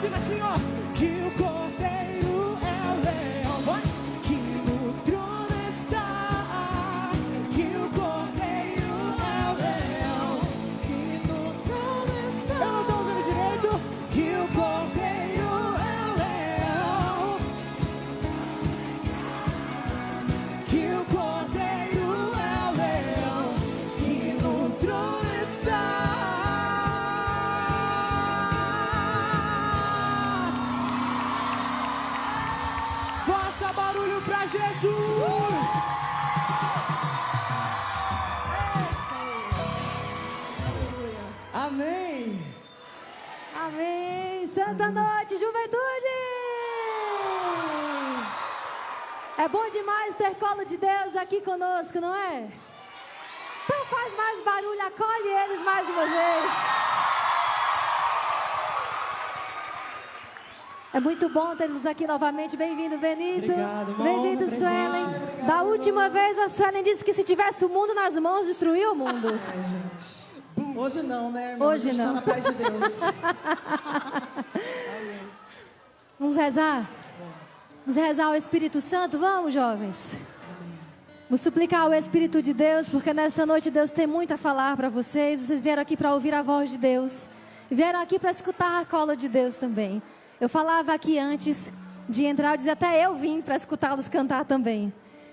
cima assim, ó. Que o Cordeiro é o leão, vai. Que no trono está. Que o Cordeiro é o leão. Que no trono está. Eu não tô ouvindo direito. Que o Cordeiro é o leão. Que o Cordeiro é o leão. Que no trono está. Faça barulho pra Jesus! Amém! Amém. Santa noite, juventude! É bom demais ter colo de Deus aqui conosco, não é? Então faz mais barulho, acolhe eles mais uma vez. É muito bom tê-los aqui novamente. Bem-vindo, Benito. Obrigado, uma Bem-vindo, honra, Suelen. obrigado. Da última vez, a Suelen disse que se tivesse o mundo nas mãos, destruía o mundo. Gente, hoje não, né, irmão? Hoje a gente não. tá na paz de Deus. Vamos rezar? Vamos rezar ao Espírito Santo? Vamos, jovens? Vamos suplicar ao Espírito de Deus, porque nessa noite Deus tem muito a falar para vocês. Vocês vieram aqui para ouvir a voz de Deus. E vieram aqui para escutar a cola de Deus também. Eu falava aqui antes de entrar, eu dizia até eu vim para escutá-los cantar também.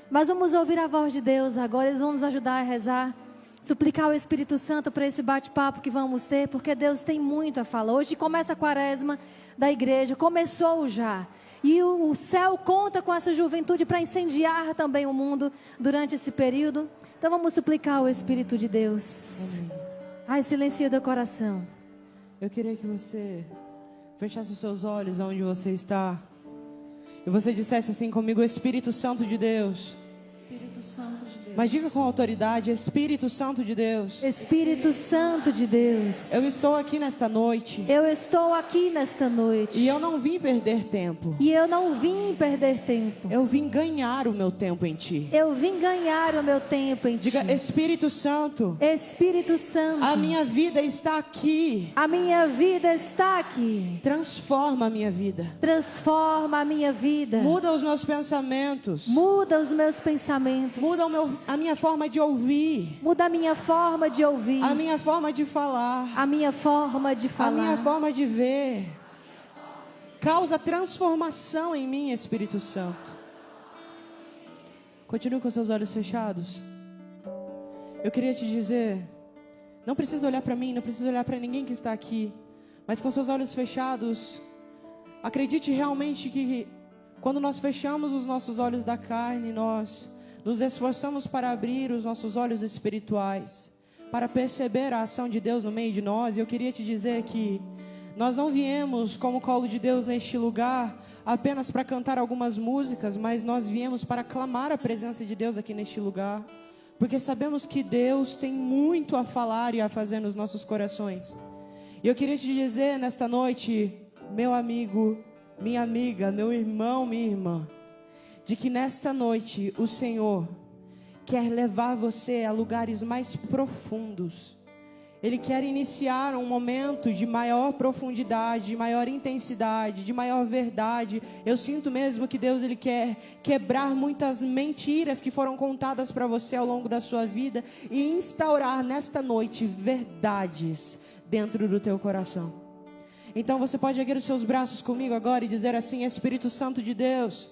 Mas vamos ouvir a voz de Deus agora, eles vão nos ajudar a rezar. Suplicar ao Espírito Santo para esse bate-papo que vamos ter, porque Deus tem muito a falar. Hoje começa a quaresma da igreja, começou já. E o céu conta com essa juventude para incendiar também o mundo durante esse período. Então vamos suplicar ao Espírito de Deus. Amém. Ai, silencia o teu coração. Eu queria que você fechasse os seus olhos onde você está. E você dissesse assim comigo: Espírito Santo de Deus. Espírito Santo de Deus. Mas diga com autoridade: Espírito Santo de Deus. Espírito Santo de Deus. Eu estou aqui nesta noite. Eu estou aqui nesta noite. E eu não vim perder tempo. E eu não vim perder tempo. Eu vim ganhar o meu tempo em Ti. Eu vim ganhar o meu tempo em Ti. Diga: Espírito Santo, Espírito Santo. a minha vida está aqui. A minha vida está aqui. Transforma a minha vida. Transforma a minha vida. Muda os meus pensamentos. Muda os meus pensamentos. Muda a minha forma de ouvir. Muda a minha forma de ouvir. A minha forma de falar. A minha forma de falar. A minha forma de ver. Causa transformação em mim, Espírito Santo. Continue com seus olhos fechados. Eu queria te dizer, não precisa olhar para mim, não precisa olhar para ninguém que está aqui, mas com seus olhos fechados, acredite realmente que quando nós fechamos os nossos olhos da carne, nós nos esforçamos para abrir os nossos olhos espirituais, para perceber a ação de Deus no meio de nós. E eu queria te dizer que nós não viemos como colo de Deus neste lugar apenas para cantar algumas músicas, mas nós viemos para clamar a presença de Deus aqui neste lugar, porque sabemos que Deus tem muito a falar e a fazer nos nossos corações. E eu queria te dizer nesta noite, meu amigo, minha amiga, meu irmão, minha irmã, de que nesta noite o Senhor quer levar você a lugares mais profundos. Ele quer iniciar um momento de maior profundidade, de maior intensidade, de maior verdade. Eu sinto mesmo que Deus ele quer quebrar muitas mentiras que foram contadas para você ao longo da sua vida e instaurar nesta noite verdades dentro do teu coração. Então você pode erguer os seus braços comigo agora e dizer assim: Espírito Santo de Deus,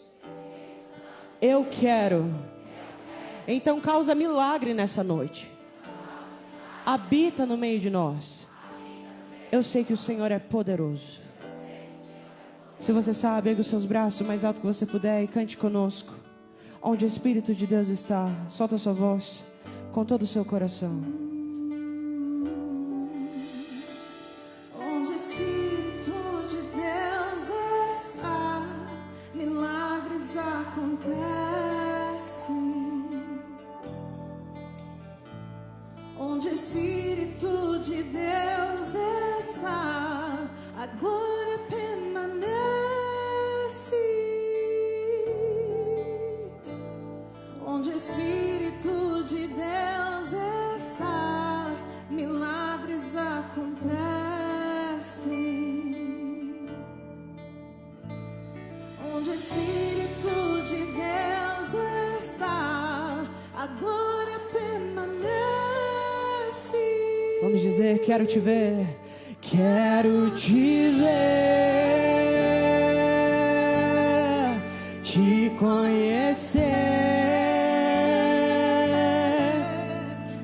eu quero. Então causa milagre nessa noite. Habita no meio de nós. Eu sei que o Senhor é poderoso. Se você sabe, ergue os seus braços o mais alto que você puder e cante conosco. Onde o Espírito de Deus está, solta a sua voz com todo o seu coração. Onde o Espírito de Deus está, milagres acontecem. Onde o Espírito de Deus está, a glória permanece. Onde o Espírito de Deus está, milagres acontecem. Espírito de Deus está, a glória permanece. Vamos dizer, quero te ver, quero te ver, te conhecer,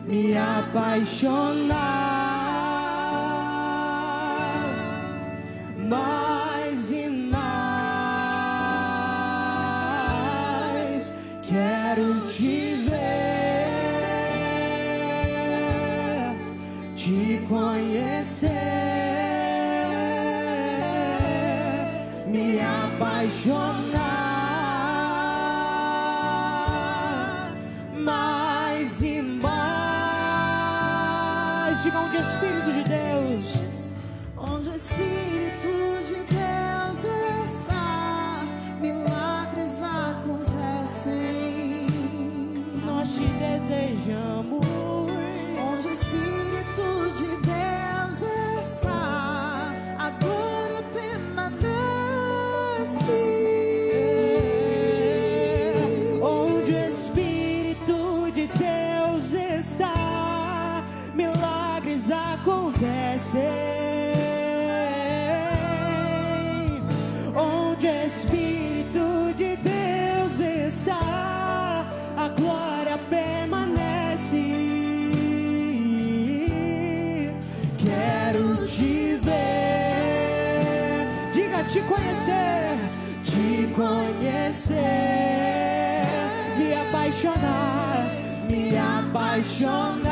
me apaixonar, mais e mais, quero te ver, te conhecer, me apaixonar, mais e mais. Diga onde o Espírito de Deus, Onde o Espírito de Deus está, milagres acontecem. nós te desejamos. Onde o Espírito de Deus está, a glória permanece. Onde o Espírito de Deus está, milagres acontecem. Onde o Espírito de Deus está, a glória permanece. Quero te ver, diga te conhecer, me apaixonar, me apaixonar,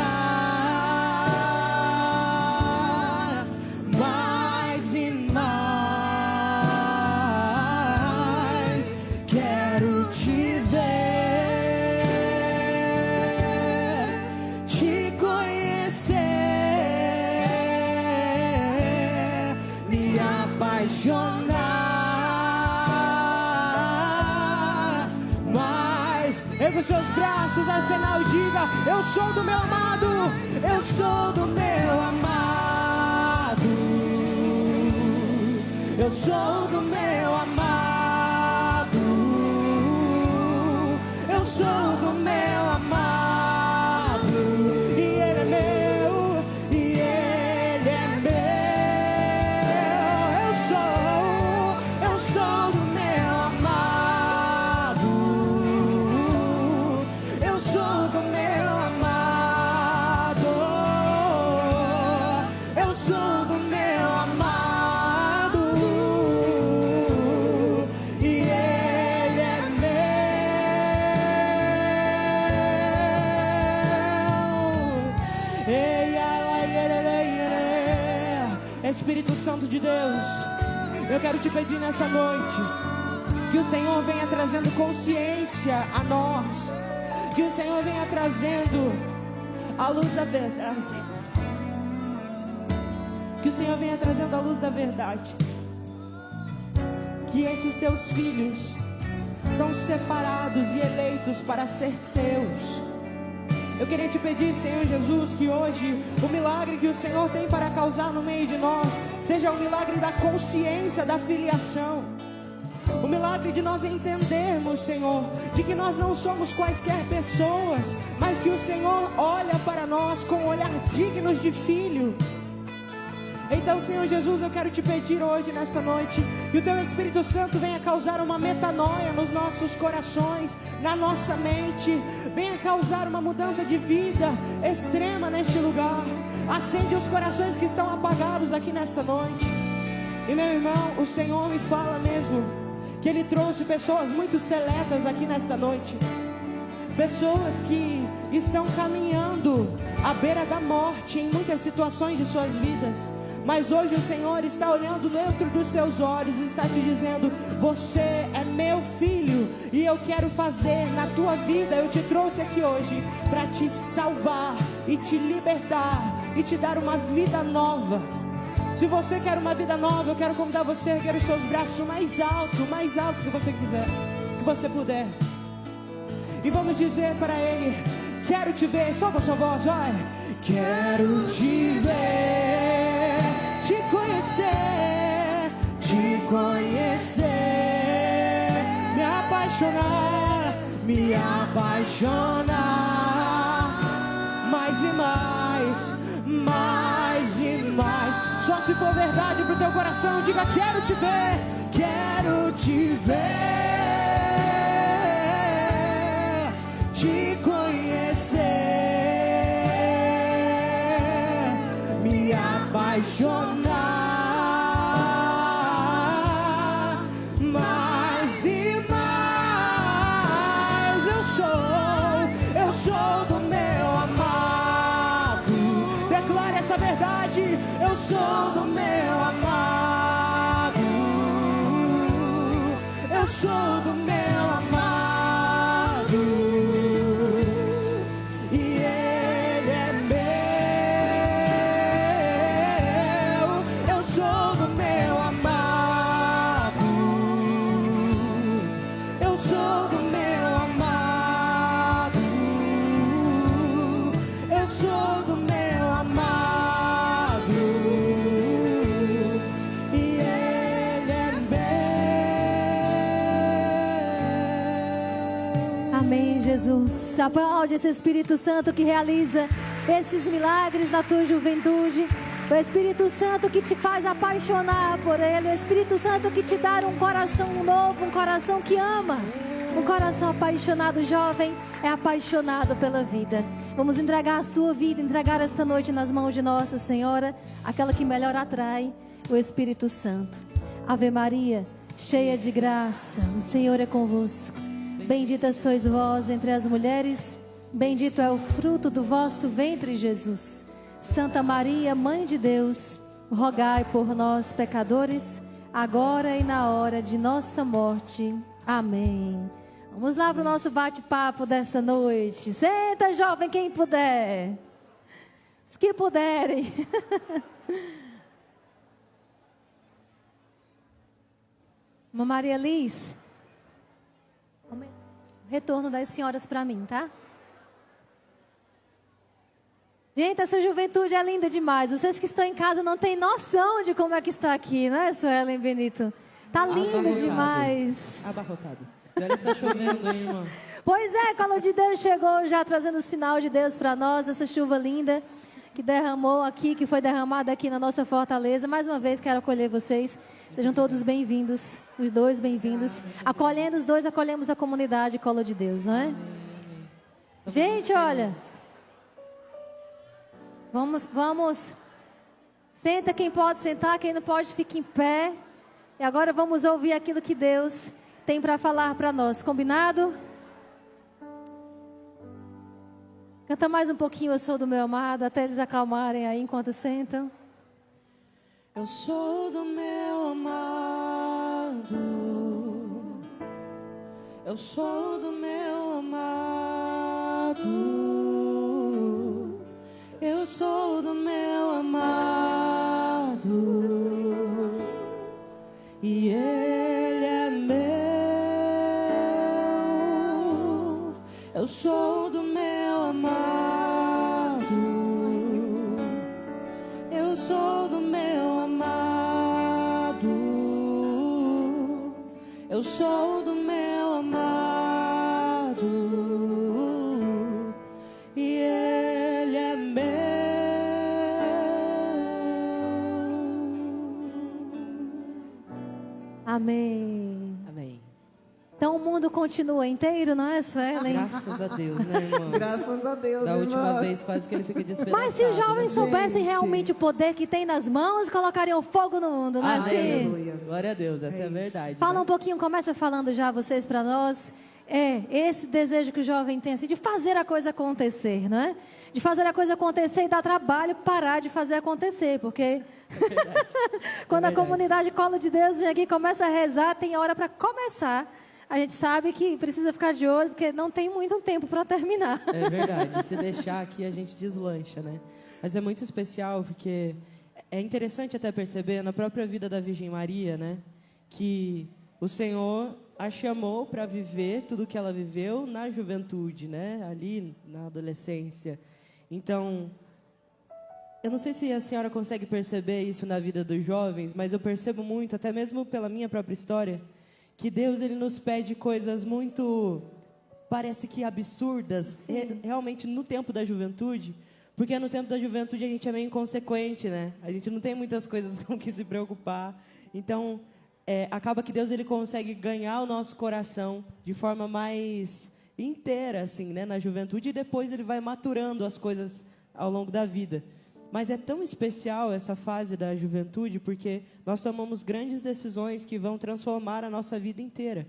mais e mais. Quero te ver, te conhecer, me apaixonar, mas erga os seus braços, arsenal, e diga: eu sou do meu amado, eu sou do meu amado, eu sou do meu amado, eu sou do meu amado, e ele é meu, e ele é meu. Eu sou do meu amado, eu sou do meu amado, eu sou do meu amado, e ele é meu. Ei, ala, Espírito Santo de Deus, eu quero te pedir nessa noite que o Senhor venha trazendo consciência a nós, que o Senhor venha trazendo a luz da verdade, que o Senhor venha trazendo a luz da verdade, que estes teus filhos são separados e eleitos para ser teus. Eu queria te pedir, Senhor Jesus, que hoje o milagre que o Senhor tem para causar no meio de nós seja o milagre da consciência, da filiação. O milagre de nós entendermos, Senhor, de que nós não somos quaisquer pessoas, mas que o Senhor olha para nós com um olhar dignos de filho. Então, Senhor Jesus, eu quero te pedir hoje, nessa noite, que o Teu Espírito Santo venha causar uma metanoia nos nossos corações, na nossa mente, venha causar uma mudança de vida extrema neste lugar. Acende os corações que estão apagados aqui nesta noite. E meu irmão, o Senhor me fala mesmo que Ele trouxe pessoas muito seletas aqui nesta noite, pessoas que estão caminhando à beira da morte em muitas situações de suas vidas. Mas hoje o Senhor está olhando dentro dos seus olhos e está te dizendo: você é meu filho e eu quero fazer na tua vida. Eu te trouxe aqui hoje para te salvar e te libertar e te dar uma vida nova. Se você quer uma vida nova, eu quero convidar você a erguer os seus braços o mais alto que você quiser, que você puder. E vamos dizer para Ele: quero te ver. Solta a sua voz, vai. Quero te ver, te conhecer, apaixonar mais e mais, mais e mais. Só se for verdade pro teu coração, diga: quero te ver, quero te ver, te conhecer, me apaixonar mais e mais. Eu sou do meu amado. Declare essa verdade. Eu sou do meu amado. Eu sou do meu amado. E Ele é meu. Eu sou do meu amado. Eu sou do meu amado. Eu sou do meu amado. E Ele é meu. Amém, Jesus. Aplaude esse Espírito Santo que realiza esses milagres na tua juventude. O Espírito Santo que te faz apaixonar por Ele. O Espírito Santo que te dá um coração novo, um coração que ama. Um coração apaixonado, jovem, é apaixonado pela vida. Vamos entregar a sua vida, entregar esta noite nas mãos de Nossa Senhora, aquela que melhor atrai, o Espírito Santo. Ave Maria, cheia de graça, o Senhor é convosco. Bendita sois vós entre as mulheres, bendito é o fruto do vosso ventre, Jesus. Santa Maria, Mãe de Deus, rogai por nós, pecadores, agora e na hora de nossa morte. Amém. Vamos lá para o nosso bate-papo dessa noite. Senta, jovem, quem puder. Os que puderem. Uma Maria Liz. Retorno das senhoras para mim, tá? Gente, essa juventude é linda demais. Vocês que estão em casa não têm noção de como é que está aqui, não é, Suelen Benito? Tá lindo demais. Abarrotado. Olha que tá chovendo aí, irmão. Pois é, a cola de Deus chegou já trazendo o sinal de Deus para nós, essa chuva linda que derramou aqui, que foi derramada aqui na nossa fortaleza. Mais uma vez quero acolher vocês. Sejam todos bem-vindos, os dois bem-vindos. Acolhendo os dois, acolhemos a comunidade Cola de Deus, não é? Gente, olha. Vamos. Senta quem pode sentar, quem não pode fica em pé. E agora vamos ouvir aquilo que Deus tem para falar para nós. Combinado? Canta mais um pouquinho, Eu Sou do Meu Amado, até eles acalmarem aí enquanto sentam. Eu sou do meu amado. Eu sou do meu amado. Eu sou do meu amado. E Ele é meu. Eu sou do meu amado. Eu sou do meu amado. Eu sou do meu amado. E Ele é meu. Amém. Amém. Então o mundo continua inteiro, não é, Suelen? Graças a Deus, né, irmão? Graças a Deus, Da última irmã. vez quase que ele fica desesperado. Mas se os jovens soubessem Gente. realmente o poder que tem nas mãos, colocariam fogo no mundo, não é assim? Aleluia. Glória a Deus, essa é a isso. verdade. Fala né? um pouquinho, começa falando já vocês para nós. Esse desejo que o jovem tem, assim, de fazer a coisa acontecer, não é? De fazer a coisa acontecer e dar trabalho parar de fazer acontecer, porque quando a comunidade Colo de Deus vem aqui, começa a rezar, tem hora para começar. A gente sabe que precisa ficar de olho, porque não tem muito tempo para terminar. É verdade, se deixar aqui a gente deslancha, né? Mas é muito especial porque é interessante até perceber na própria vida da Virgem Maria, né? Que o Senhor a chamou para viver tudo que ela viveu na juventude, né? Ali na adolescência. Então, eu não sei se a senhora consegue perceber isso na vida dos jovens, mas eu percebo muito, até mesmo pela minha própria história, que Deus ele nos pede coisas muito parece que absurdas, realmente no tempo da juventude, porque no tempo da juventude a gente é meio inconsequente, né? A gente não tem muitas coisas com que se preocupar. Então, acaba que Deus ele consegue ganhar o nosso coração de forma mais inteira, assim, né? Na juventude, e depois ele vai maturando as coisas ao longo da vida. Mas é tão especial essa fase da juventude, porque nós tomamos grandes decisões que vão transformar a nossa vida inteira.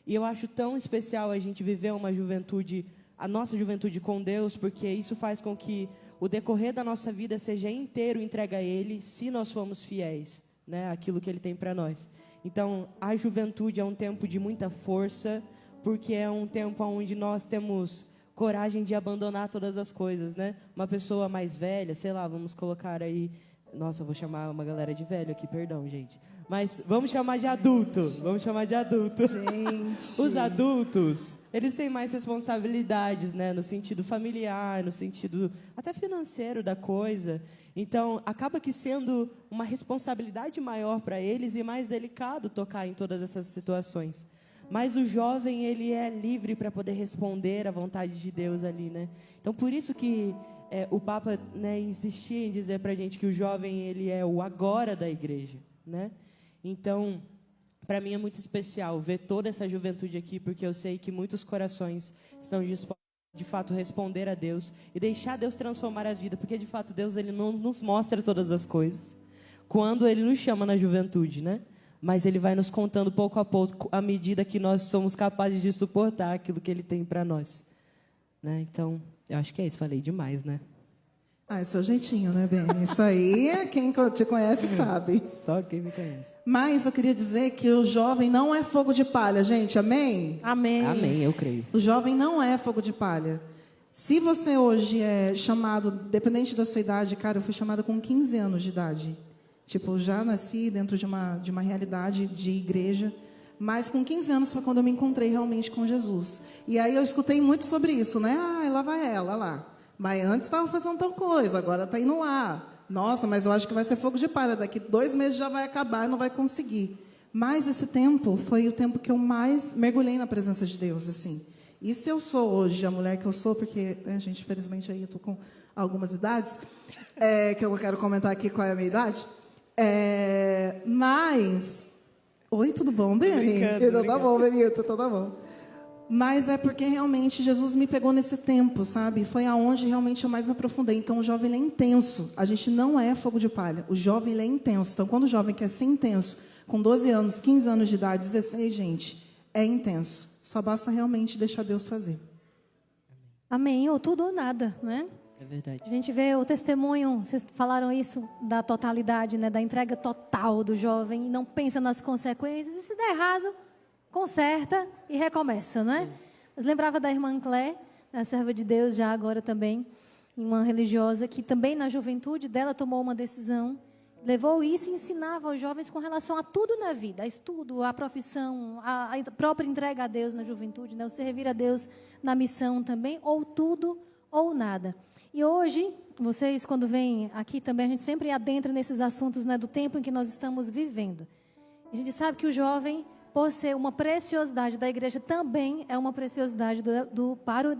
E eu acho tão especial a gente viver uma juventude, a nossa juventude com Deus, porque isso faz com que o decorrer da nossa vida seja inteiro entregue a Ele, se nós formos fiéis, né, àquilo que Ele tem para nós. Então, a juventude é um tempo de muita força, porque é um tempo onde nós temos coragem de abandonar todas as coisas, né? Uma pessoa mais velha, sei lá, vamos colocar aí... Nossa, eu vou chamar uma galera de velho aqui, perdão, gente. Mas vamos chamar de adulto. Vamos chamar de adulto. Gente. Os adultos, eles têm mais responsabilidades, né? No sentido familiar, no sentido até financeiro da coisa. Então, acaba que sendo uma responsabilidade maior para eles e mais delicado tocar em todas essas situações. Mas o jovem, ele é livre para poder responder à vontade de Deus ali, né? Então, por isso que o Papa, né, insistia em dizer para a gente que o jovem, ele é o agora da igreja, né? Então, para mim é muito especial ver toda essa juventude aqui, porque eu sei que muitos corações estão dispostos de fato responder a Deus e deixar Deus transformar a vida, porque de fato Deus ele não nos mostra todas as coisas quando Ele nos chama na juventude, né? Mas Ele vai nos contando pouco a pouco, à medida que nós somos capazes de suportar aquilo que Ele tem para nós, né? Então, eu acho que é isso. Falei demais, né? Ah, é seu jeitinho, né, Beni? Isso aí, quem te conhece sabe. Só quem me conhece. Mas eu queria dizer que o jovem não é fogo de palha, gente. Amém? Amém. Amém, eu creio. O jovem não é fogo de palha. Se você hoje é chamado, dependente da sua idade, cara, eu fui chamada com 15 anos de idade. Tipo, eu já nasci dentro de uma realidade de igreja, mas com 15 anos foi quando eu me encontrei realmente com Jesus. E aí eu escutei muito sobre isso, né? Ah, lá vai ela, lá. Mas antes estava fazendo tal coisa, agora está indo lá. Nossa, mas eu acho que vai ser fogo de palha, daqui 2 meses já vai acabar e não vai conseguir. Mas esse tempo foi o tempo que eu mais mergulhei na presença de Deus, assim. E se eu sou hoje a mulher que eu sou, porque, né, gente, infelizmente aí eu estou com algumas idades, que eu não quero comentar aqui qual é a minha idade, mas... Oi, tudo bom, Beni? Então tá bom, Benito, então tá bom. Mas é porque realmente Jesus me pegou nesse tempo, sabe? Foi aonde realmente eu mais me aprofundei. Então o jovem ele é intenso. A gente não é fogo de palha. O jovem ele é intenso. Então quando o jovem quer ser intenso, com 12 anos, 15 anos de idade, 16, gente, é intenso. Só basta realmente deixar Deus fazer. Amém. Ou tudo ou nada, né? É verdade. A gente vê o testemunho, vocês falaram isso, da totalidade, né? Da entrega total do jovem. E não pensa nas consequências. E se der errado, conserta e recomeça, né? Mas lembrava da irmã Clé, a serva de Deus, já agora também, uma religiosa, que também na juventude dela tomou uma decisão, levou isso e ensinava aos jovens com relação a tudo na vida, a estudo, a profissão, a própria entrega a Deus na juventude, né? O servir a Deus na missão também, ou tudo ou nada. E hoje, vocês quando vêm aqui também, a gente sempre adentra nesses assuntos, né, do tempo em que nós estamos vivendo. A gente sabe que o jovem, por ser uma preciosidade da igreja, também é uma preciosidade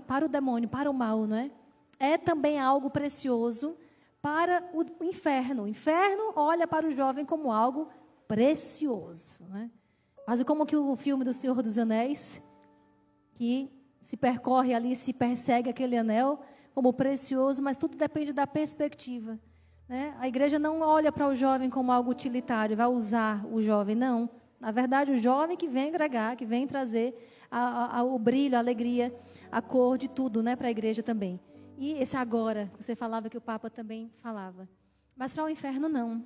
para o demônio, para o mal, não é? É também algo precioso para o inferno. O inferno olha para o jovem como algo precioso, né? Quase como que o filme do Senhor dos Anéis, que se percorre ali, se persegue aquele anel como precioso, mas tudo depende da perspectiva, né? A igreja não olha para o jovem como algo utilitário, vai usar o jovem, não. Na verdade, o jovem que vem agregar, que vem trazer o brilho, a alegria, a cor de tudo, né, para a igreja também. E esse agora, você falava que o Papa também falava. Mas para o inferno, não.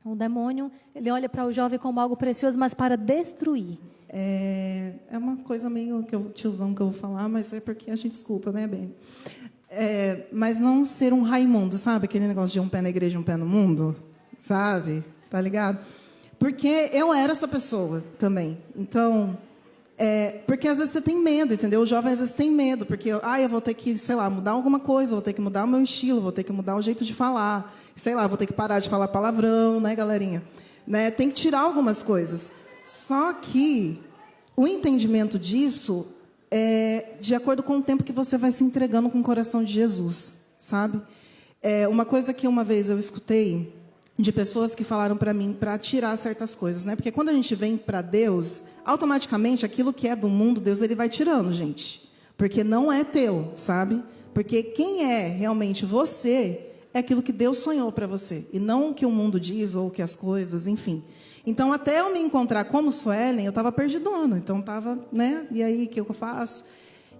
O demônio, ele olha para o jovem como algo precioso, mas para destruir. É uma coisa meio que eu tiozão que eu vou falar, mas é porque a gente escuta, né, Ben? Mas não ser um Raimundo, sabe? Aquele negócio de um pé na igreja e um pé no mundo, sabe? Tá ligado? Porque eu era essa pessoa também. Então, porque às vezes você tem medo, entendeu? O jovem às vezes tem medo, porque eu vou ter que, sei lá, mudar alguma coisa, vou ter que mudar o meu estilo, vou ter que mudar o jeito de falar, sei lá, vou ter que parar de falar palavrão, né, galerinha? Né? Tem que tirar algumas coisas. Só que o entendimento disso de acordo com o tempo que você vai se entregando com o coração de Jesus, sabe? Uma coisa que uma vez eu escutei de pessoas que falaram para mim para tirar certas coisas, né? Porque quando a gente vem para Deus, automaticamente aquilo que é do mundo, Deus ele vai tirando, gente. Porque não é teu, sabe? Porque quem é realmente você é aquilo que Deus sonhou para você, e não o que o mundo diz ou o que as coisas, enfim. Então, até eu me encontrar como Suelen, eu estava perdidona. Então, estava, né? E aí, o que eu faço?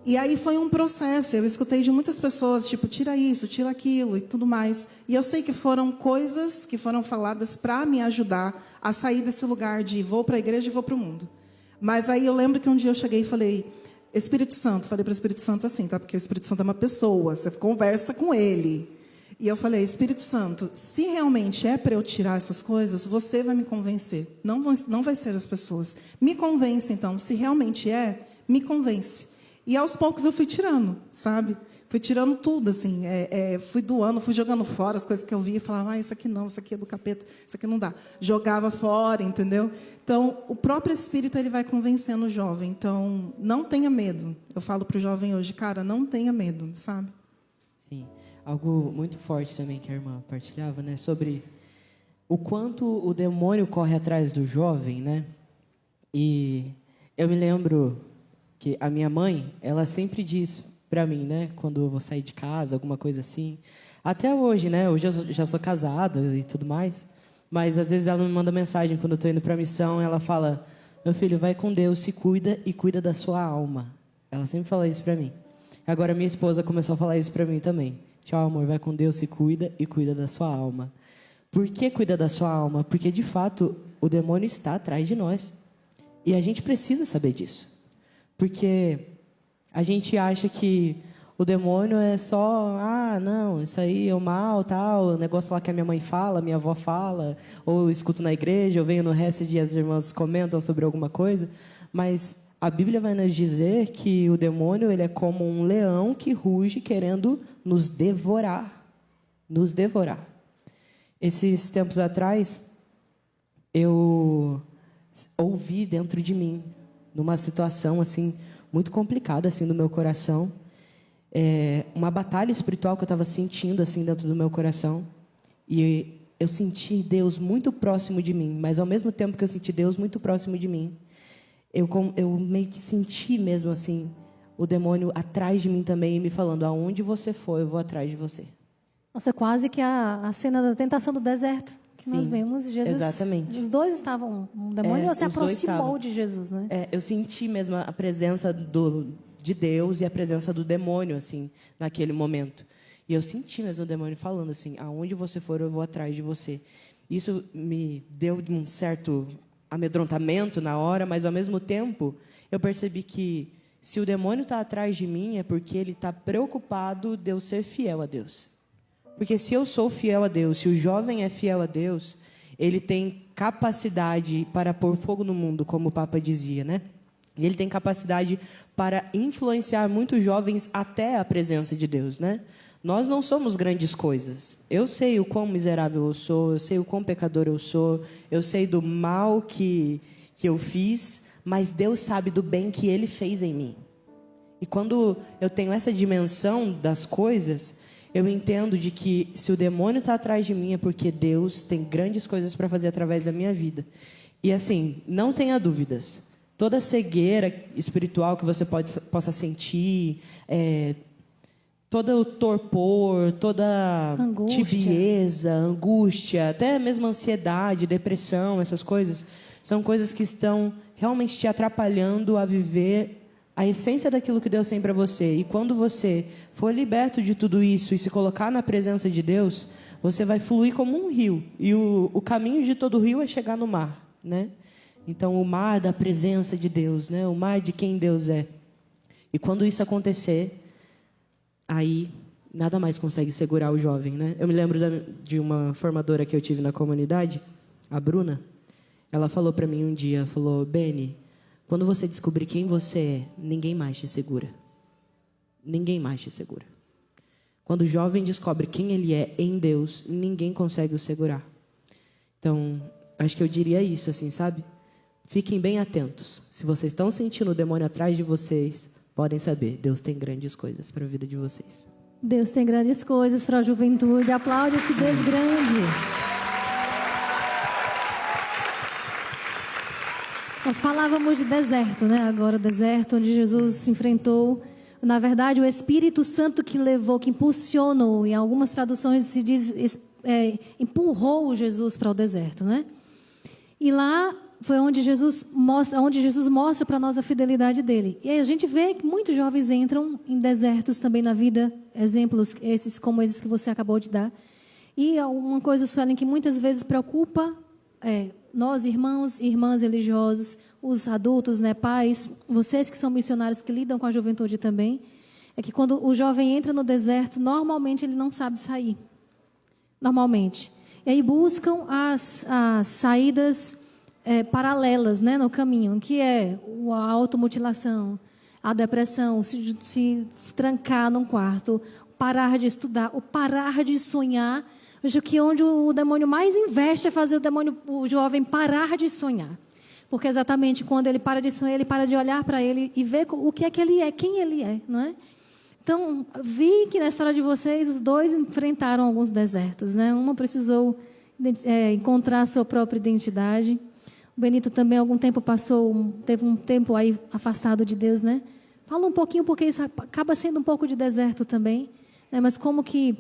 E aí foi um processo. Eu escutei de muitas pessoas, tipo, tira isso, tira aquilo e tudo mais. E eu sei que foram coisas que foram faladas para me ajudar a sair desse lugar de vou para a igreja e vou para o mundo. Mas aí eu lembro que um dia eu cheguei e falei, Espírito Santo, falei para o Espírito Santo assim, tá? Porque o Espírito Santo é uma pessoa, você conversa com ele. E eu falei, Espírito Santo, se realmente é para eu tirar essas coisas, você vai me convencer. Não vai ser as pessoas. Me convence, então. Se realmente me convence. E aos poucos eu fui tirando, sabe? Fui tirando tudo, assim. Fui doando, fui jogando fora as coisas que eu via e falava, isso aqui não, isso aqui é do capeta, isso aqui não dá. Jogava fora, entendeu? Então, o próprio Espírito ele vai convencendo o jovem. Então, não tenha medo. Eu falo para o jovem hoje, cara, não tenha medo, sabe? Sim. Algo muito forte também que a irmã partilhava, né? Sobre o quanto o demônio corre atrás do jovem, né? E eu me lembro que a minha mãe, ela sempre diz para mim, né? Quando eu vou sair de casa, alguma coisa assim. Até hoje, né? Hoje eu já sou casado e tudo mais. Mas às vezes ela me manda mensagem quando eu estou indo para a missão. Ela fala, meu filho, vai com Deus, se cuida e cuida da sua alma. Ela sempre fala isso para mim. Agora minha esposa começou a falar isso para mim também. Tchau, amor, vai com Deus, se cuida e cuida da sua alma. Por que cuida da sua alma? Porque, de fato, o demônio está atrás de nós. E a gente precisa saber disso. Porque a gente acha que o demônio é só, não, isso aí é o mal, tal, o negócio lá que a minha mãe fala, minha avó fala, ou eu escuto na igreja, eu venho no resto e as irmãs comentam sobre alguma coisa. Mas a Bíblia vai nos dizer que o demônio ele é como um leão que ruge querendo nos devorar. Nos devorar. Esses tempos atrás, eu ouvi dentro de mim, numa situação assim muito complicada assim no meu coração, uma batalha espiritual que eu estava sentindo assim dentro do meu coração. E eu senti Deus muito próximo de mim, mas ao mesmo tempo que eu senti Deus muito próximo de mim, eu meio que senti mesmo assim, o demônio atrás de mim também, me falando, aonde você for, eu vou atrás de você. Nossa, quase que a cena da tentação do deserto, que Sim, nós vemos. Jesus, exatamente. Os dois estavam, o demônio se aproximou de Jesus, né? Eu senti mesmo a presença de Deus e a presença do demônio, assim, naquele momento. E eu senti mesmo o demônio falando assim, aonde você for, eu vou atrás de você. Isso me deu um certo amedrontamento na hora, mas ao mesmo tempo eu percebi que se o demônio está atrás de mim é porque ele está preocupado de eu ser fiel a Deus. Porque se eu sou fiel a Deus, se o jovem é fiel a Deus, ele tem capacidade para pôr fogo no mundo, como o Papa dizia, né? E ele tem capacidade para influenciar muitos jovens até a presença de Deus, né? Nós não somos grandes coisas. Eu sei o quão miserável eu sou, eu sei o quão pecador eu sou, eu sei do mal que eu fiz, mas Deus sabe do bem que Ele fez em mim. E quando eu tenho essa dimensão das coisas, eu entendo de que se o demônio está atrás de mim é porque Deus tem grandes coisas para fazer através da minha vida. E assim, não tenha dúvidas. Toda cegueira espiritual que você possa sentir, todo o torpor, toda tibieza, angústia, até mesmo ansiedade, depressão, essas coisas, são coisas que estão realmente te atrapalhando a viver a essência daquilo que Deus tem para você. E quando você for liberto de tudo isso e se colocar na presença de Deus, você vai fluir como um rio. E o caminho de todo rio é chegar no mar, né? Então, o mar da presença de Deus, né? O mar de quem Deus é. E quando isso acontecer, aí nada mais consegue segurar o jovem, né? Eu me lembro de uma formadora que eu tive na comunidade, a Bruna. Ela falou para mim um dia, falou, Beni, quando você descobrir quem você é, ninguém mais te segura. Ninguém mais te segura. Quando o jovem descobre quem ele é em Deus, ninguém consegue o segurar. Então, acho que eu diria isso, assim, sabe? Fiquem bem atentos. Se vocês estão sentindo o demônio atrás de vocês, podem saber, Deus tem grandes coisas para a vida de vocês. Deus tem grandes coisas para a juventude. Aplaude esse Deus grande. Nós falávamos de deserto, né? Agora, o deserto onde Jesus se enfrentou. Na verdade, o Espírito Santo que levou, que impulsionou, em algumas traduções se diz, empurrou Jesus para o deserto, né? E lá foi onde Jesus mostra para nós a fidelidade dele. E aí a gente vê que muitos jovens entram em desertos também na vida, exemplos esses como esses que você acabou de dar. E uma coisa, Suelen, que muitas vezes preocupa nós, irmãos e irmãs religiosos, os adultos, né, pais, vocês que são missionários que lidam com a juventude também, é que quando o jovem entra no deserto, normalmente ele não sabe sair. Normalmente. E aí buscam as saídas paralelas, né, no caminho, que é a automutilação, a depressão, se trancar num quarto, parar de estudar, ou parar de sonhar. Veja que onde o demônio mais investe é fazer o jovem parar de sonhar. Porque exatamente quando ele para de sonhar, ele para de olhar para ele e ver o que é que ele é, quem ele é, não é? Então, vi que na história de vocês, os dois enfrentaram alguns desertos, né? Uma precisou encontrar a sua própria identidade. O Benito também, algum tempo teve um tempo aí afastado de Deus, né? Fala um pouquinho, porque isso acaba sendo um pouco de deserto também, né? Mas como que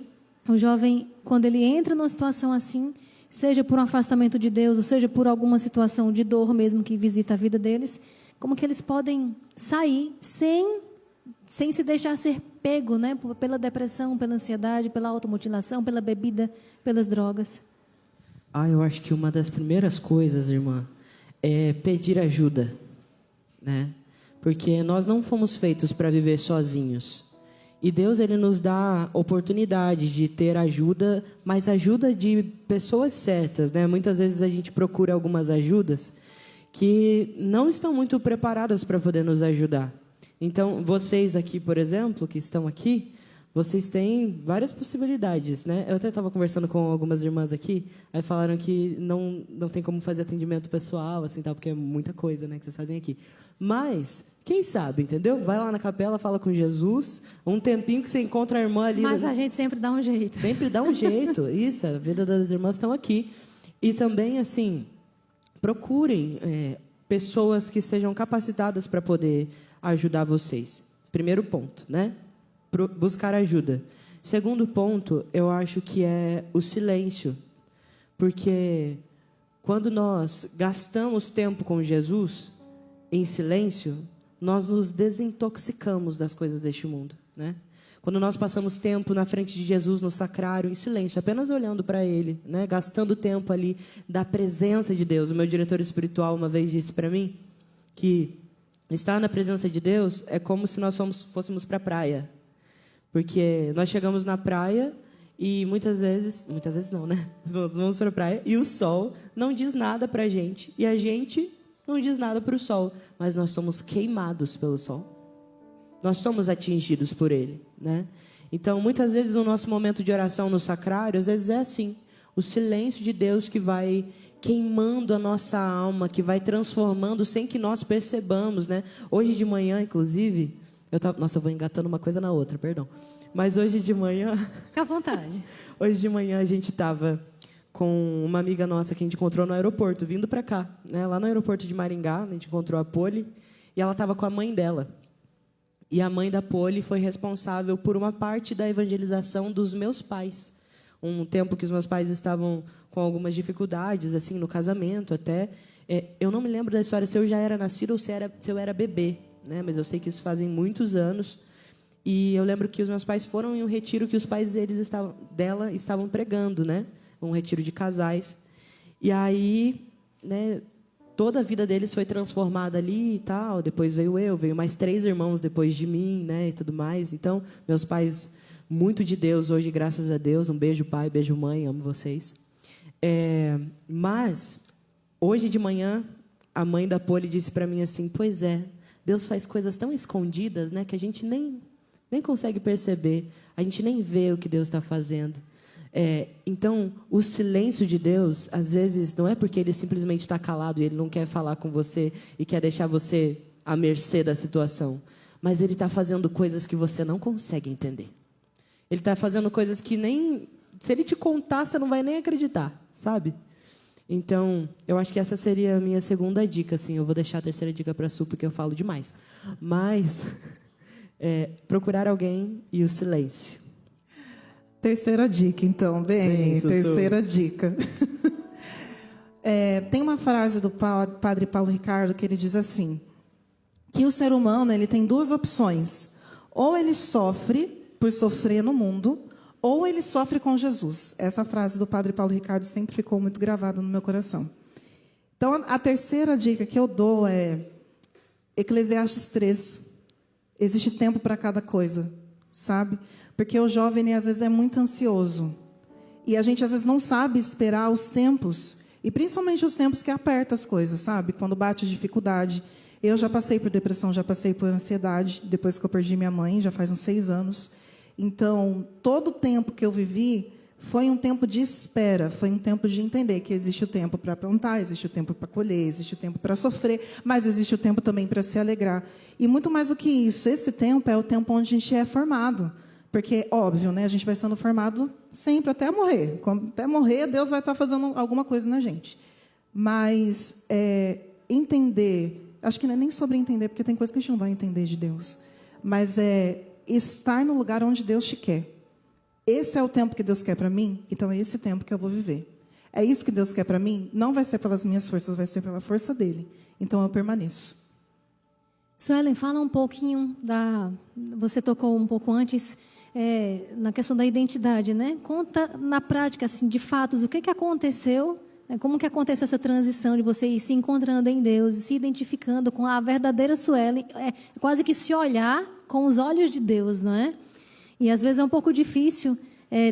o jovem, quando ele entra numa situação assim, seja por um afastamento de Deus, ou seja por alguma situação de dor mesmo que visita a vida deles, como que eles podem sair sem se deixar ser pego, né? Pela depressão, pela ansiedade, pela automutilação, pela bebida, pelas drogas. Eu acho que uma das primeiras coisas, irmã, é pedir ajuda, né? Porque nós não fomos feitos para viver sozinhos. E Deus, ele nos dá oportunidade de ter ajuda, mas ajuda de pessoas certas, né? Muitas vezes a gente procura algumas ajudas que não estão muito preparadas para poder nos ajudar. Então, vocês aqui, por exemplo, que estão aqui, vocês têm várias possibilidades, né? Eu até estava conversando com algumas irmãs aqui, aí falaram que não tem como fazer atendimento pessoal, assim, tal, porque é muita coisa, né, que vocês fazem aqui. Mas, quem sabe, entendeu? Vai lá na capela, fala com Jesus, um tempinho que você encontra a irmã ali. Mas a gente sempre dá um jeito. Sempre dá um jeito, isso, a vida das irmãs estão aqui. E também, assim, procurem pessoas que sejam capacitadas para poder ajudar vocês. Primeiro ponto, né? Buscar ajuda. Segundo ponto, eu acho que é o silêncio. Porque quando nós gastamos tempo com Jesus em silêncio, nós nos desintoxicamos das coisas deste mundo, né? Quando nós passamos tempo na frente de Jesus no sacrário, em silêncio, apenas olhando para Ele, né? Gastando tempo ali da presença de Deus. O meu diretor espiritual uma vez disse para mim que estar na presença de Deus é como se nós fôssemos para a praia. Porque nós chegamos na praia e muitas vezes não, né? Nós vamos para a praia e o sol não diz nada para a gente. E a gente não diz nada para o sol. Mas nós somos queimados pelo sol. Nós somos atingidos por ele, né? Então, muitas vezes, o nosso momento de oração no sacrário, às vezes é assim. O silêncio de Deus que vai queimando a nossa alma, que vai transformando sem que nós percebamos, né? Hoje de manhã, inclusive... Nossa, eu vou engatando uma coisa na outra, perdão. Mas hoje de manhã... Fica à vontade. Hoje de manhã a gente estava com uma amiga nossa que a gente encontrou no aeroporto, vindo para cá, né? Lá no aeroporto de Maringá, a gente encontrou a Poli, e ela estava com a mãe dela. E a mãe da Poli foi responsável por uma parte da evangelização dos meus pais. Um tempo que os meus pais estavam com algumas dificuldades, assim, no casamento até. Eu não me lembro da história se eu já era nascido ou se eu era bebê, né? Mas eu sei que isso fazem muitos anos. E eu lembro que os meus pais foram em um retiro que os pais dela estavam pregando, né? Um retiro de casais. E aí, né, toda a vida deles foi transformada ali e tal. Depois veio mais 3 irmãos depois de mim, né, e tudo mais. Então, meus pais, muito de Deus hoje, graças a Deus. Um beijo, pai, beijo, mãe, amo vocês. Mas, hoje de manhã, a mãe da Poli disse para mim assim, pois é, Deus faz coisas tão escondidas, né, que a gente nem consegue perceber, a gente nem vê o que Deus está fazendo. Então, o silêncio de Deus, às vezes, não é porque Ele simplesmente está calado e Ele não quer falar com você e quer deixar você à mercê da situação. mas Ele está fazendo coisas que você não consegue entender. Ele está fazendo coisas que nem... Se Ele te contar, você não vai nem acreditar, sabe? Então, eu acho que essa seria a minha segunda dica. Assim, eu vou deixar a terceira dica para a Su, porque eu falo demais. Mas, procurar alguém e o silêncio. Terceira dica, então, Beni. Terceira dica. Tem uma frase do padre Paulo Ricardo que ele diz assim, que o ser humano ele tem duas opções. Ou ele sofre por sofrer no mundo, ou ele sofre com Jesus. Essa frase do padre Paulo Ricardo sempre ficou muito gravada no meu coração. Então, a terceira dica que eu dou é Eclesiastes 3. Existe tempo para cada coisa, sabe? Porque o jovem, às vezes, é muito ansioso. E a gente, às vezes, não sabe esperar os tempos. E, principalmente, os tempos que apertam as coisas, sabe? Quando bate dificuldade. Eu já passei por depressão, já passei por ansiedade, depois que eu perdi minha mãe, já faz uns 6 anos. Então, todo o tempo que eu vivi foi um tempo de espera, foi um tempo de entender que existe o tempo para plantar, existe o tempo para colher, existe o tempo para sofrer, mas existe o tempo também para se alegrar. E muito mais do que isso, esse tempo é o tempo onde a gente é formado. Porque, óbvio, né, a gente vai sendo formado sempre até morrer. Até morrer, Deus vai estar fazendo alguma coisa na gente. Mas entender, acho que não é nem sobre entender, porque tem coisa que a gente não vai entender de Deus, mas estar no lugar onde Deus te quer. Esse é o tempo que Deus quer para mim, então é esse tempo que eu vou viver. É isso que Deus quer para mim, não vai ser pelas minhas forças, vai ser pela força dele. Então eu permaneço. Suelen, fala um pouquinho você tocou um pouco antes na questão da identidade, né? Conta na prática, assim, de fatos, o que aconteceu, como que aconteceu essa transição de você ir se encontrando em Deus, se identificando com a verdadeira Suelen, quase que se olhar com os olhos de Deus, não é? E às vezes é um pouco difícil,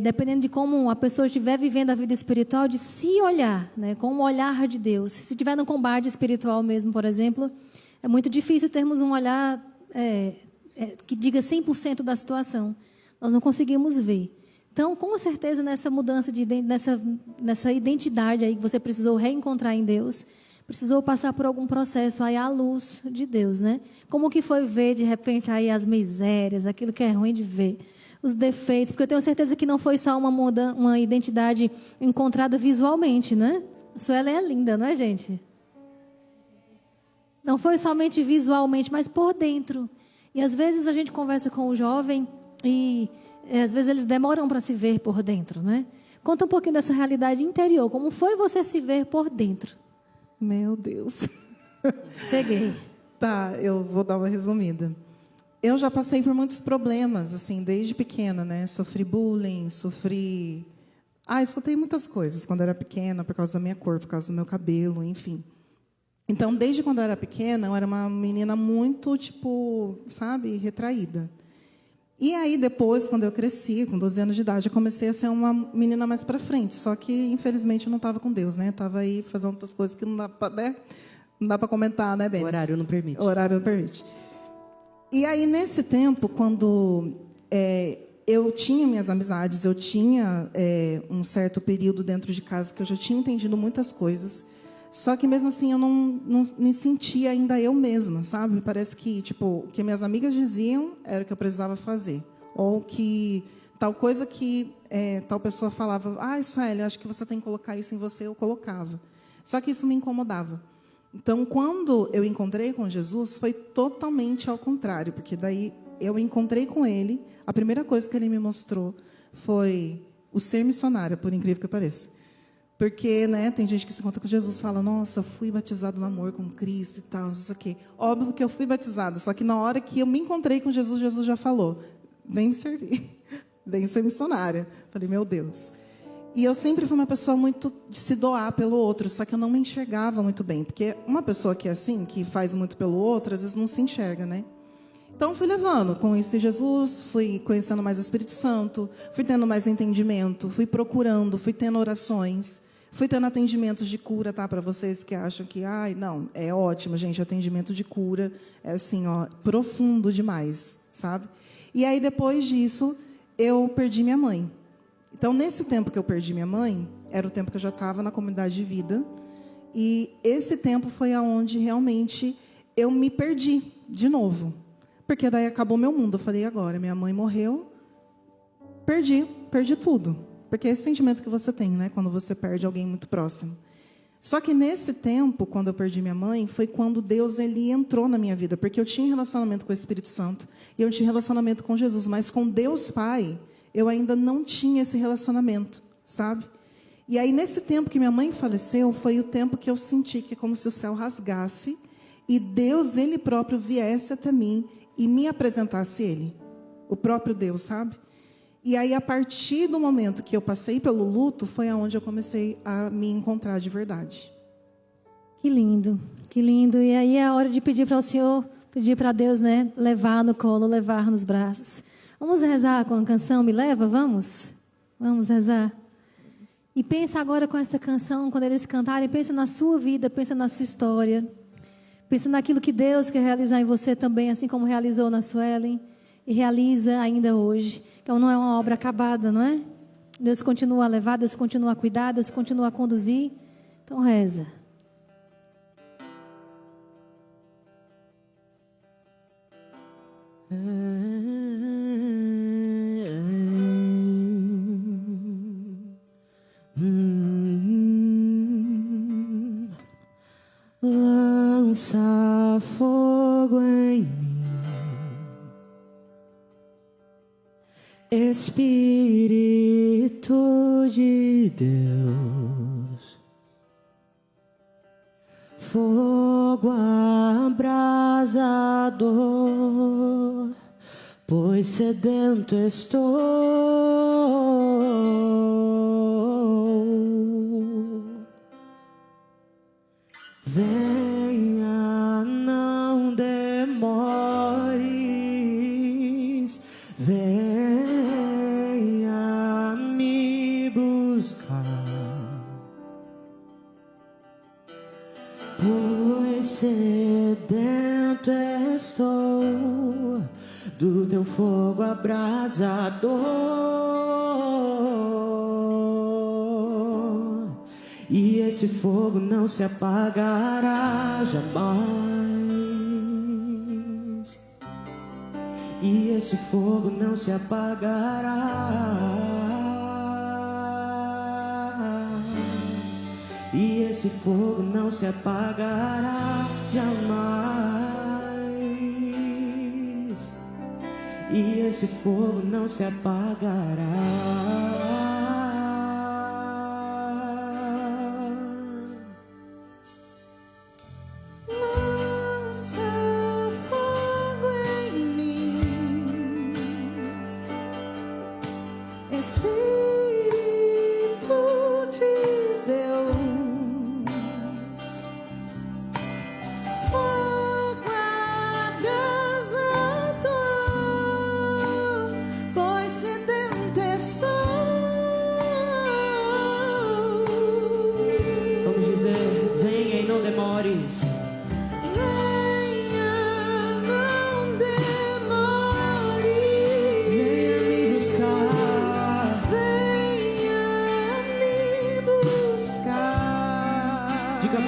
dependendo de como a pessoa estiver vivendo a vida espiritual, de se olhar, né, com o olhar de Deus. Se estiver no combate espiritual mesmo, por exemplo, é muito difícil termos um olhar que diga 100% da situação. Nós não conseguimos ver. Então, com certeza, nessa mudança, nessa identidade aí que você precisou reencontrar em Deus, precisou passar por algum processo aí à luz de Deus, né? Como que foi ver, de repente, aí as misérias, aquilo que é ruim de ver, os defeitos, porque eu tenho certeza que não foi só uma identidade encontrada visualmente, né? A Suelen é linda, não é, gente? Não foi somente visualmente, mas por dentro. E às vezes a gente conversa com o jovem e às vezes eles demoram para se ver por dentro, né? Conta um pouquinho dessa realidade interior. Como foi você se ver por dentro? Meu Deus. Peguei. Tá, eu vou dar uma resumida. Eu já passei por muitos problemas, assim, desde pequena, né? Sofri bullying, escutei muitas coisas quando era pequena, por causa da minha cor, por causa do meu cabelo, enfim. Então, desde quando eu era pequena, eu era uma menina muito, sabe, retraída. E aí, depois, quando eu cresci, com 12 anos de idade, eu comecei a ser uma menina mais para frente. Só que, infelizmente, eu não estava com Deus, né? Estava aí fazendo outras coisas que não dá para comentar, né, Beni? O horário não permite. O horário não permite. E aí, nesse tempo, quando eu tinha minhas amizades, eu tinha um certo período dentro de casa que eu já tinha entendido muitas coisas. Só que, mesmo assim, eu não me sentia ainda eu mesma, sabe? Parece que, o que minhas amigas diziam era o que eu precisava fazer. Ou que tal coisa que tal pessoa falava, Sueli, acho que você tem que colocar isso em você, eu colocava. Só que isso me incomodava. Então, quando eu encontrei com Jesus, foi totalmente ao contrário, porque daí eu encontrei com ele, a primeira coisa que ele me mostrou foi o ser missionária, por incrível que pareça. Porque, né, tem gente que se encontra com Jesus e fala, nossa, fui batizado no amor com Cristo e tal, não sei o quê. Óbvio que eu fui batizada, só que na hora que eu me encontrei com Jesus, Jesus já falou, vem me servir, vem ser missionária. Falei, meu Deus. E eu sempre fui uma pessoa muito de se doar pelo outro, só que eu não me enxergava muito bem. Porque uma pessoa que é assim, que faz muito pelo outro, às vezes não se enxerga, né? Então, fui levando. Conheci Jesus, fui conhecendo mais o Espírito Santo, fui tendo mais entendimento, fui procurando, fui tendo orações. Fui tendo atendimentos de cura, tá? Para vocês que acham que, não, é ótimo, gente, atendimento de cura é assim, profundo demais, sabe? E aí, depois disso, eu perdi minha mãe. Então, nesse tempo que eu perdi minha mãe, era o tempo que eu já estava na comunidade de vida, e esse tempo foi aonde realmente eu me perdi de novo. porque daí acabou meu mundo. Eu falei, e agora? Minha mãe morreu, perdi tudo. Porque é esse sentimento que você tem, né? Quando você perde alguém muito próximo. Só que nesse tempo, quando eu perdi minha mãe, foi quando Deus ele entrou na minha vida. Porque eu tinha relacionamento com o Espírito Santo. E eu tinha relacionamento com Jesus. Mas com Deus Pai, eu ainda não tinha esse relacionamento, sabe? E aí, nesse tempo que minha mãe faleceu, foi o tempo que eu senti que é como se o céu rasgasse. E Deus, Ele próprio, viesse até mim e me apresentasse Ele. O próprio Deus, sabe? E aí, a partir do momento que eu passei pelo luto, foi aonde eu comecei a me encontrar de verdade. Que lindo, que lindo. E aí é a hora de pedir para o Senhor, pedir para Deus, né? Levar no colo, levar nos braços. Vamos rezar com a canção Me Leva? Vamos? Vamos rezar? E pensa agora com esta canção, quando eles cantarem, pensa na sua vida, pensa na sua história. Pensa naquilo que Deus quer realizar em você também, assim como realizou na Suelen. E realiza ainda hoje. Então não é uma obra acabada, não é? Deus continua a levar, Deus continua a cuidar, Deus continua a conduzir. Então reza. Lança fogo em mim, Espírito de Deus, fogo abrasador, pois sedento estou. Venha, não demores, venha me buscar, pois sedento estou do teu fogo abrasador, e esse fogo não se apagará jamais, e esse fogo não se apagará, e esse fogo não se apagará jamais, e esse fogo não se apagará.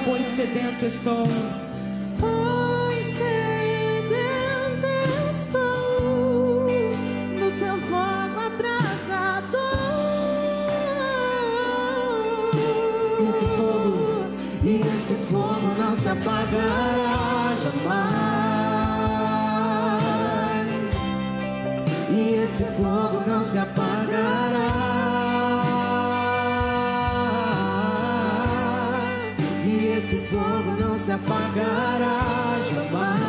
Pois sedento estou, pois sedento estou no teu fogo abrasador. E esse fogo não se apagará jamais, e esse fogo não se apagará. Esse fogo não se apagará jamais,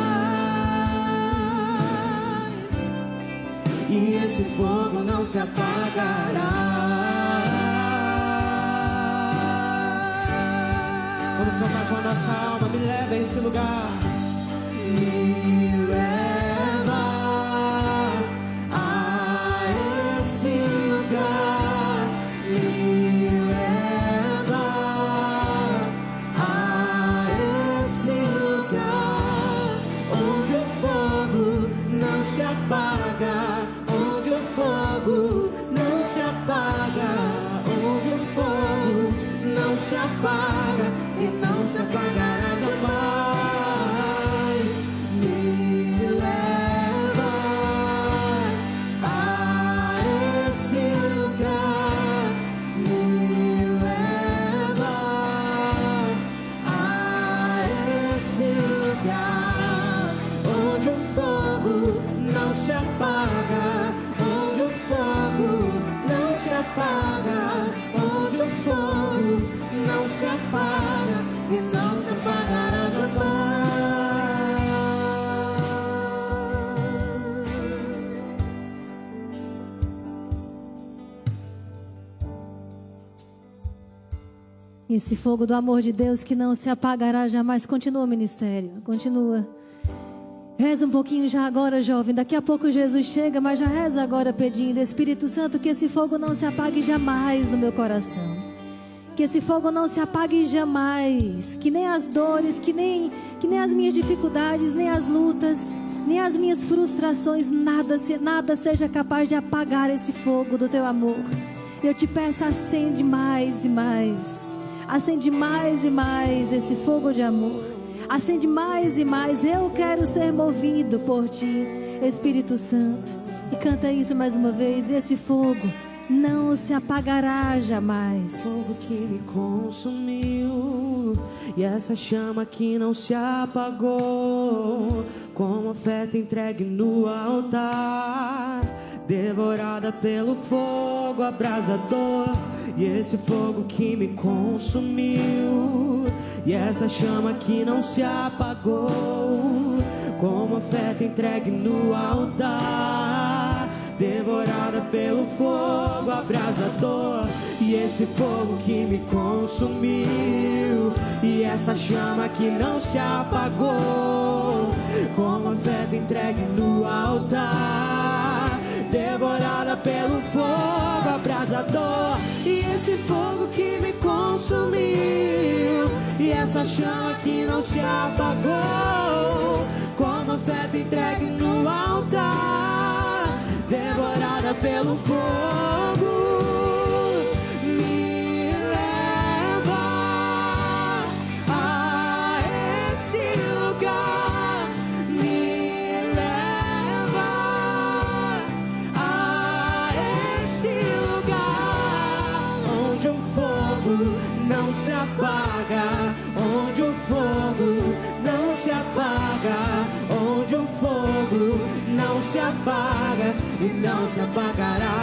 e esse fogo não se apagará. Vamos cantar com a nossa alma. Me leva a esse lugar. Me leva a esse lugar. Me leva a esse lugar onde o fogo não se apaga, onde o fogo não se apaga, onde o fogo não se apaga e não se apagará jamais. Me Esse fogo do amor de Deus que não se apagará jamais. Continua o ministério, continua. Reza um pouquinho já agora, jovem. Daqui a pouco Jesus chega, mas já reza agora pedindo: Espírito Santo, que esse fogo não se apague jamais no meu coração. Que esse fogo não se apague jamais. Que nem as dores, que nem as minhas dificuldades, nem as lutas, nem as minhas frustrações, nada seja capaz de apagar esse fogo do teu amor. Eu te peço, acende mais e mais. Acende mais e mais esse fogo de amor. Acende mais e mais. Eu quero ser movido por ti, Espírito Santo. E canta isso mais uma vez. Esse fogo não se apagará jamais. Fogo que me consumiu, e essa chama que não se apagou, como oferta entregue no altar, devorada pelo fogo abrasador. E esse fogo que me consumiu, e essa chama que não se apagou, como oferta entregue no altar, devorada pelo fogo abrasador. E esse fogo que me consumiu, e essa chama que não se apagou, como oferta entregue no altar, devorada pelo fogo abrasador. E esse fogo que me consumiu, e essa chama que não se apagou, como oferta entregue no altar, devorada pelo fogo, me leva a esse lugar, me leva a esse lugar, onde o fogo não se apaga, onde o fogo não se apaga, onde o fogo não se apaga e não se apagará.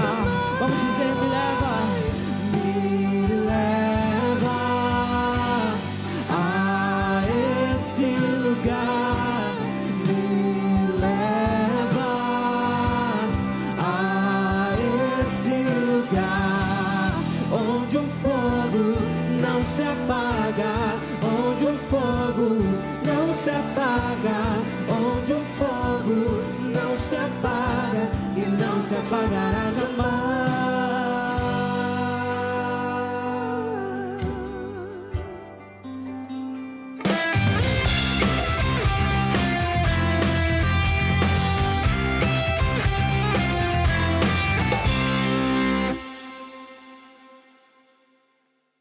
Vamos dizer: me leva a esse lugar, me leva a esse lugar, onde o fogo não se apaga, onde o fogo não se apaga, onde o fogo não se apaga e não se apagará.